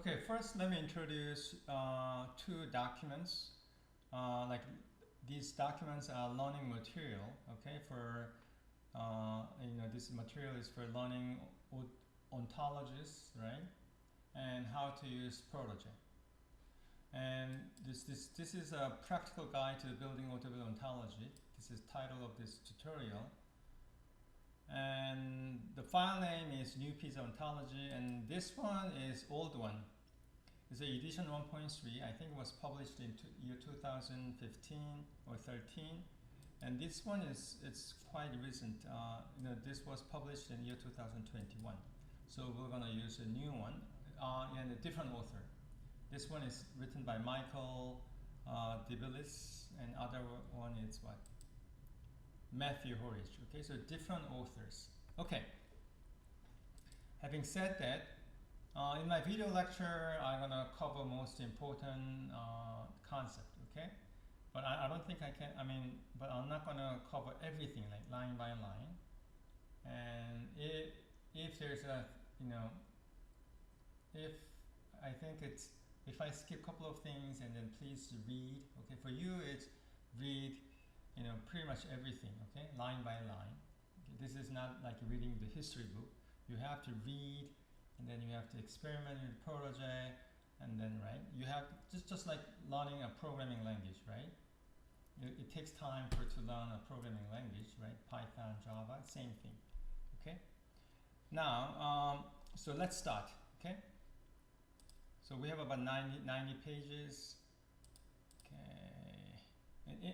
Okay, first let me introduce two documents. Like these documents are learning material. Okay, for this material is for learning ontologies, right? And how to use Protege. And this is a practical guide to building OW ontology. This is title of this tutorial. And the file name is new piece of ontology, and this one is old one. It's a edition 1.3. I think it was published in year 2015 or 13. And this one it's quite recent. This was published in year 2021. So we're gonna use a new one and a different author. This one is written by Michael Dibelis, and other one is what? Matthew Horridge. Okay, so different authors. Okay. Having said that, in my video lecture, I'm gonna cover most important concept. Okay, but I don't think I can. But I'm not gonna cover everything like line by line. And if there's a if I skip a couple of things, and then please read. Okay, for you it's read pretty much everything, okay, line by line. Okay, this is not like reading the history book. You have to read, and then you have to experiment with Protege, and then you have just like learning a programming language, right? It takes time to learn a programming language, right? Python, Java, same thing. Okay. Now, so let's start. Okay. So we have about 90 pages. Okay.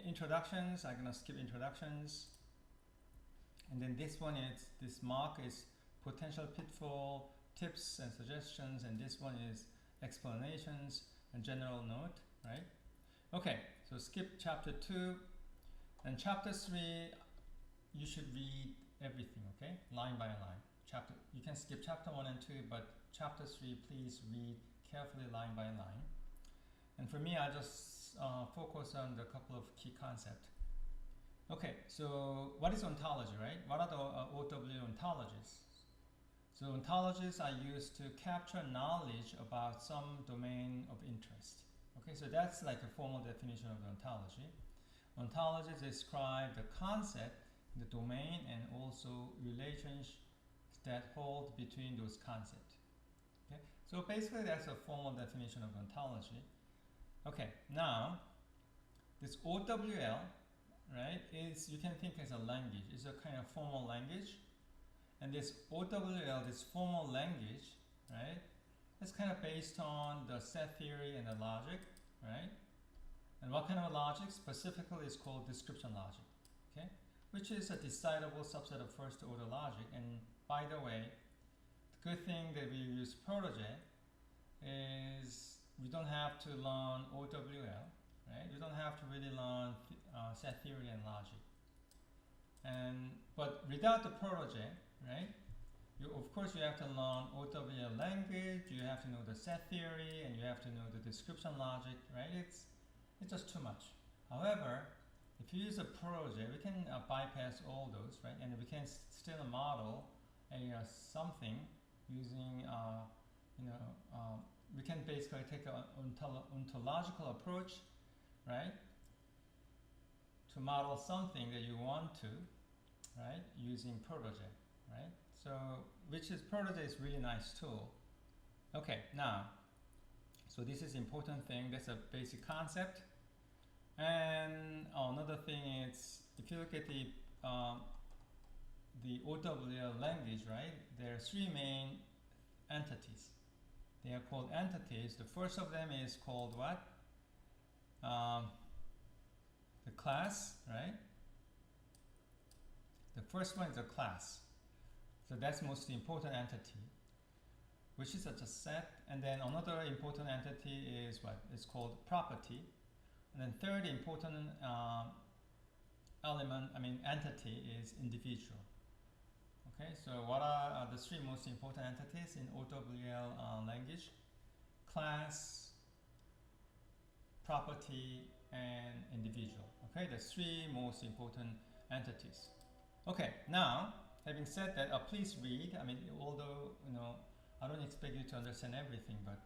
Introductions, I'm gonna skip introductions. And then this mark is potential pitfall, tips and suggestions, and this one is explanations and general note, right? Okay, so skip chapter 2. And chapter 3, you should read everything, okay? Line by line. You can skip chapter 1 and 2, but chapter 3, please read carefully line by line. And for me, I just focus on the couple of key concepts. Okay, so what is ontology, right? What are the OW ontologies? So ontologies are used to capture knowledge about some domain of interest. Okay, so that's like a formal definition of the ontology. Ontologies describe the concept, the domain, and also relations that hold between those concepts. Okay, so basically that's a formal definition of ontology. Okay, now this OWL, right, you can think as a language. It's a kind of formal language. And this OWL, this formal language, right, it's kind of based on the set theory and the logic, right? And what kind of logic? Specifically, is called description logic, okay? Which is a decidable subset of first order logic. And by the way, the good thing that we use Protege is we don't have to learn OWL, right? We don't have to really learn set theory and logic. But without the Protege, right? Of course, you have to learn OWL language. You have to know the set theory, and you have to know the description logic, right? It's just too much. However, if you use a Protege, we can bypass all those, right? And we can still model something using, we can basically take an ontological approach, right? To model something that you want to, right? Using Protege, right? So, Protege is really nice tool. Okay, now, so this is important thing. That's a basic concept. And another thing is, if you look at the OWL language, right? There are three main entities. They are called entities. The first of them is called what? The class, right? The first one is a class. So that's most important entity, which is just a set. And then another important entity is what? It's called property. And then third important entity is individual. Okay, so what are the three most important entities in OWL language? Class, property, and individual. Okay, the three most important entities. Okay, now having said that, please read. Although I don't expect you to understand everything, but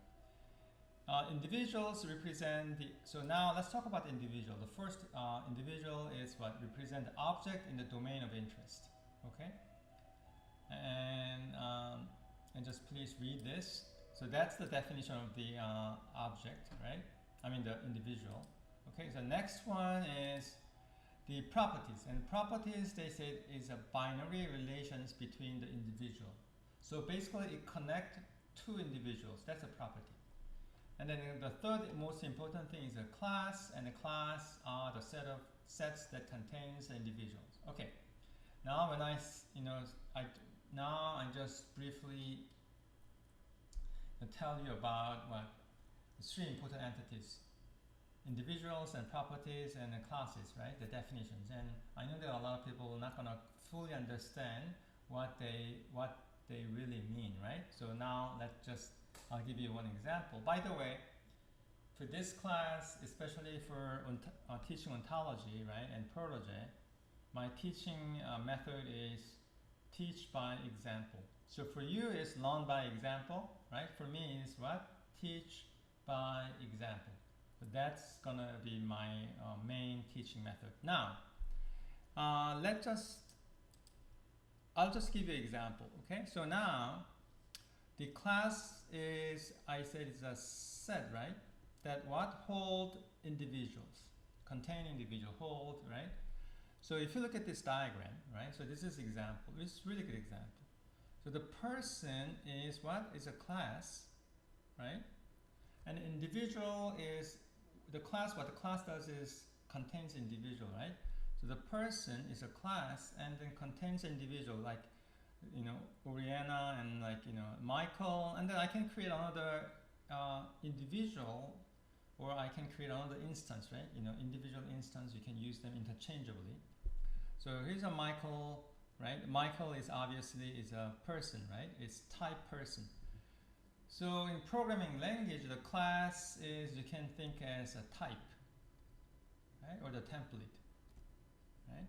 individuals represent the, so now let's talk about individual. The first individual is what? Represent the object in the domain of interest. Okay? And just please read this. So that's the definition of the object, right? I mean the individual. Okay, so next one is the properties. And properties, they say, is a binary relations between the individual. So basically it connects two individuals. That's a property. And then the third most important thing is a class, and a class are the set of sets that contains individuals. Okay. Now when I just briefly tell you about what the three important entities: individuals and properties and classes, right? The definitions. And I know that a lot of people are not gonna fully understand what they really mean, right? So now I'll give you one example. By the way, for this class, especially for teaching ontology, right, and protege, my teaching method is teach by example. So for you, it's learn by example, right? For me, it's what? Teach by example. So that's gonna be my main teaching method. Now, I'll just give you an example, okay? So now, the class is, I said it's a set, right? That what? Hold individuals, contain individual, hold, right? So if you look at this diagram, right? So this is example, it's a really good example. So the person is what? Is a class, right? And individual is the class. What the class does is contains individual, right? So the person is a class and then contains individual, like, Oriana and Michael, and then I can create another individual, or I can create another instance, right? Individual instance, you can use them interchangeably. So here's a Michael, right? Michael is obviously is a person, right? It's type person. So in programming language, the class is, you can think as a type, right? Or the template, right?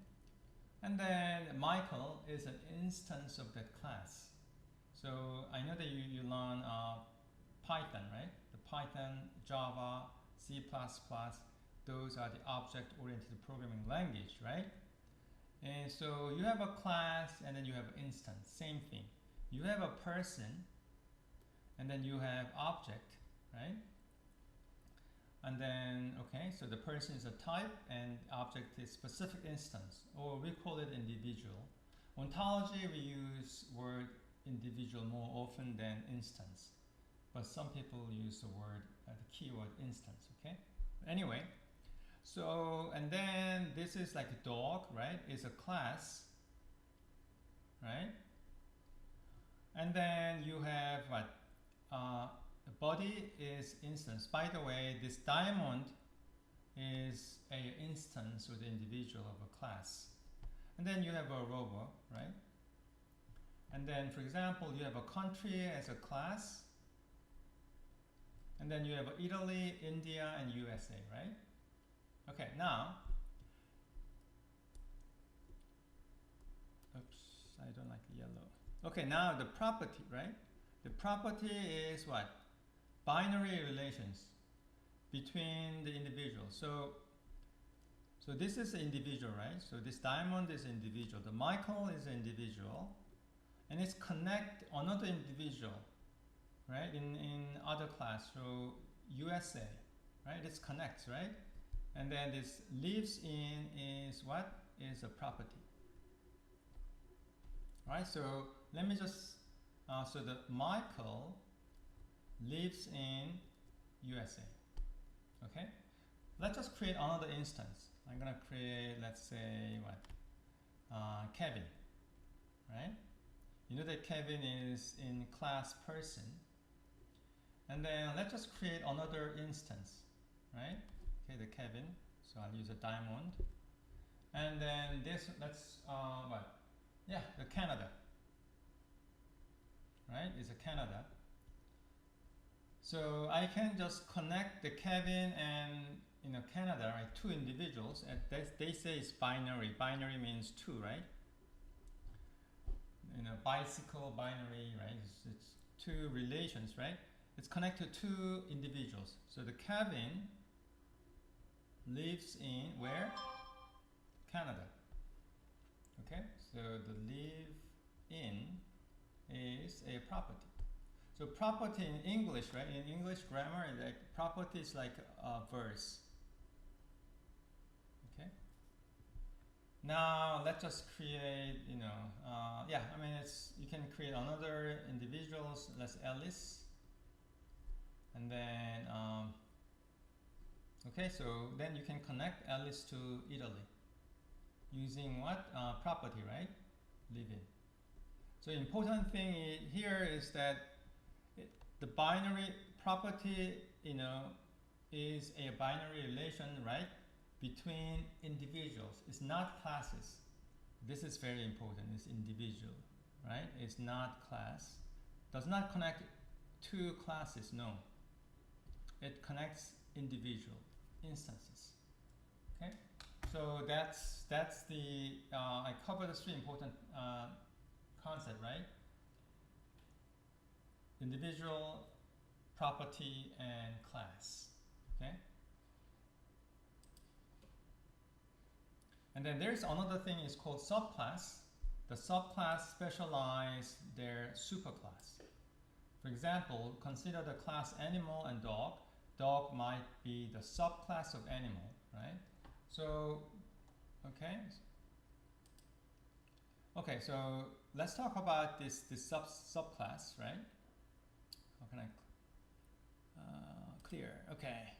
And then Michael is an instance of that class. So I know that you learn Python, right? The Python, Java, C++, those are the object-oriented programming language, right? And so you have a class and then you have an instance, same thing. You have a person and then you have object, right? And then, okay, so the person is a type and object is specific instance, or we call it individual. Ontology, we use word individual more often than instance, but some people use the word, the keyword instance, okay? Anyway, so, and then this is like a dog, right? It's a class, right? And then you have what? The body is instance. By the way, this diamond is an instance or the individual of a class. And then you have a robot, right? And then, for example, you have a country as a class. And then you have Italy, India, and USA, right? Okay, now, oops, I don't like yellow. Okay, now the property, right? The property is what? Binary relations between the individuals. So this is the individual, right? So this diamond is individual. The Michael is individual, and it's connect another individual, right? In other class. So USA, right? It connects, right? And then this lives in is what? Is a property. All right. So let me just so the Michael lives in USA. Okay, let's just create another instance. I'm gonna create, let's say, what? Kevin, right? You know that Kevin is in class person. And then let's just create another instance, right? Okay, the Kevin. So I'll use a diamond. And then this, let's, what? Yeah, the Canada. Right, is a Canada. So I can just connect the Kevin and Canada, right? Two individuals, and they say it's binary. Binary means two, right? Bicycle, binary, right? It's two relations, right? it's connected to two individuals. So the Kevin lives in where? Canada. Okay, so the live in is a property. So property in English, right? In English grammar, like property is like a verse. Okay. Now let's just create, yeah. I mean, you can create another individuals. Let's Alice, and then okay. So then you can connect Alice to Italy using what property, right? Live in. So important thing here is that the binary property, is a binary relation, right, between individuals. It's not classes. This is very important. It's individual, right? It's not class. Does not connect two classes. No. It connects individual instances. Okay. So that's the I covered the three important concept, right? Individual, property, and class. Okay. And then there's another thing is called subclass. The subclass specialize their superclass. For example, consider the class animal and dog. Dog might be the subclass of animal, right? So, okay. Okay, so let's talk about this subclass, right? How can I clear? Okay.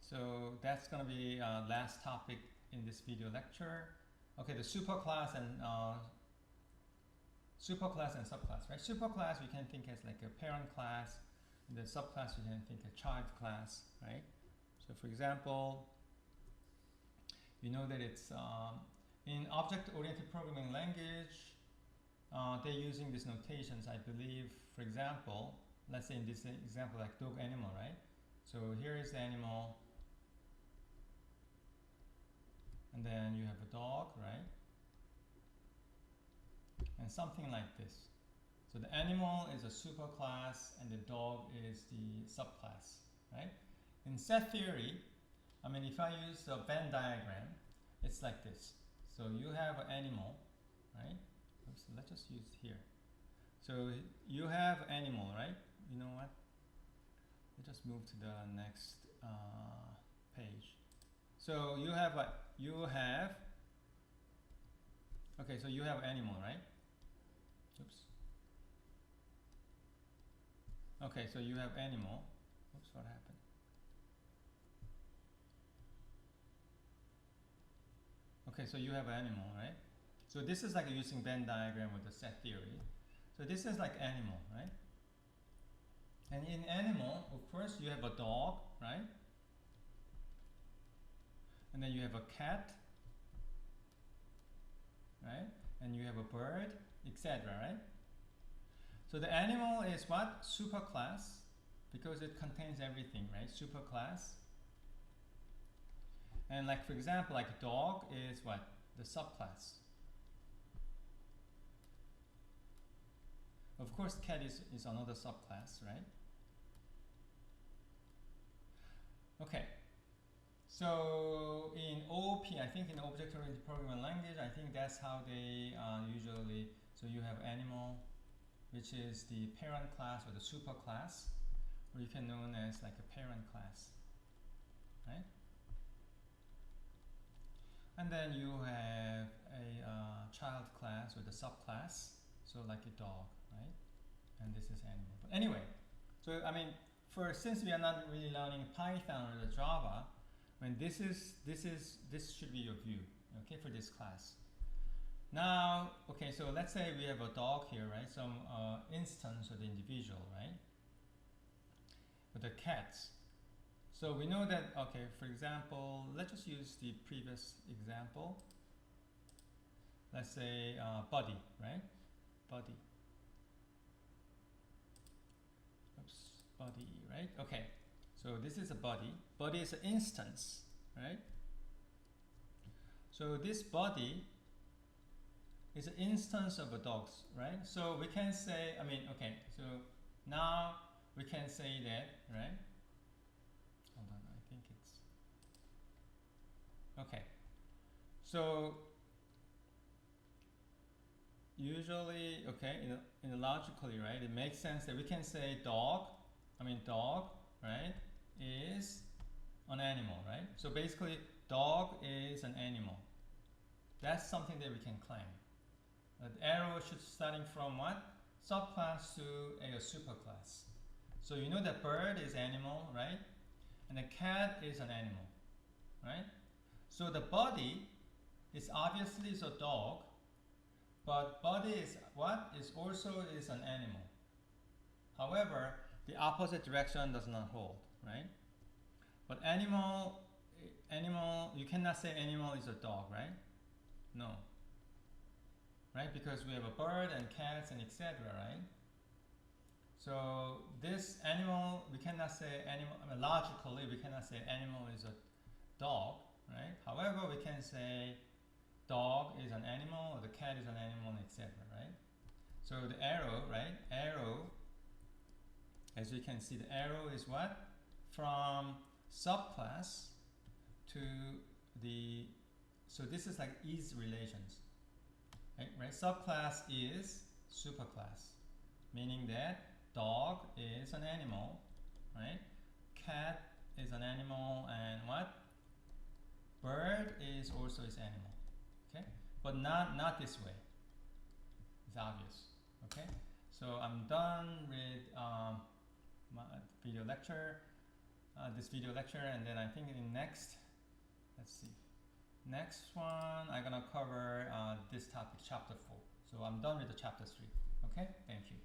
So that's going to be last topic in this video lecture. Okay, the superclass and subclass, right? Superclass we can think as like a parent class, and the subclass we can think a child class, right? So for example, you know that it's in object-oriented programming language, they're using these notations, I believe. For example, let's say in this example like dog animal, right? So here is the animal, and then you have a dog, right? And something like this. So the animal is a superclass and the dog is the subclass, right? In set theory, I mean, if I use a Venn diagram, it's like this. So you have an animal, right? Oops, let's just use here. So you have animal, right? You know what? Let's just move to the next page. So you have okay, so you have animal, right? Oops. Okay, so you have animal. Oops, what happened? Okay, so you have animal, right? So this is like using Venn diagram with the set theory. So this is like animal, right? And in animal, of course, you have a dog, right? And then you have a cat, right? And you have a bird, etc., right? So the animal is what? Superclass, because it contains everything, right? Superclass. And like, for example, like a dog is what? The subclass. Of course, cat is another subclass, right? Okay. So in OOP, I think in object-oriented programming language, I think that's how they usually, so you have animal, which is the parent class or the superclass, or you can known as like a parent class, right? And then you have a child class or the subclass, so like a dog, right? And this is animal. But anyway, so I mean, since we are not really learning Python or the Java, when this should be your view, okay, for this class. Now, okay, so let's say we have a dog here, right? Some instance of the individual, right? But the cats. So we know that, okay, for example, let's just use the previous example. Let's say Buddy, right? Buddy. Oops, Buddy, right? Okay, so this is a Buddy. Buddy is an instance, right? So this Buddy is an instance of a dog, right? So we can say, I mean, okay, so now we can say that, right? Hold on, I think it's okay. So usually, okay, in a logically, right, it makes sense that we can say dog, right, is an animal, right? So basically, dog is an animal. That's something that we can claim. The arrow should starting from what? Subclass to a superclass. So you know that bird is animal, right? And the cat is an animal, right? So the body is obviously is a dog, but body is what? Is also is an animal. However, the opposite direction does not hold, right? But animal, you cannot say animal is a dog, right? No, right? Because we have a bird and cats and etc., right? So this animal, we cannot say animal, logically we cannot say animal is a dog, right? However, we can say dog is an animal or the cat is an animal, etc., right? So the arrow, right? Arrow, as you can see, the arrow is what? From subclass to the, so this is like is relations, right? Subclass is superclass, meaning that dog is an animal, right? Cat is an animal, and what? Bird is also is animal, okay? But not this way. It's obvious, okay? So I'm done with my video lecture, this video lecture, and then I think in next, let's see, next one I'm gonna cover this topic, chapter 4. So I'm done with the chapter 3. Okay, thank you.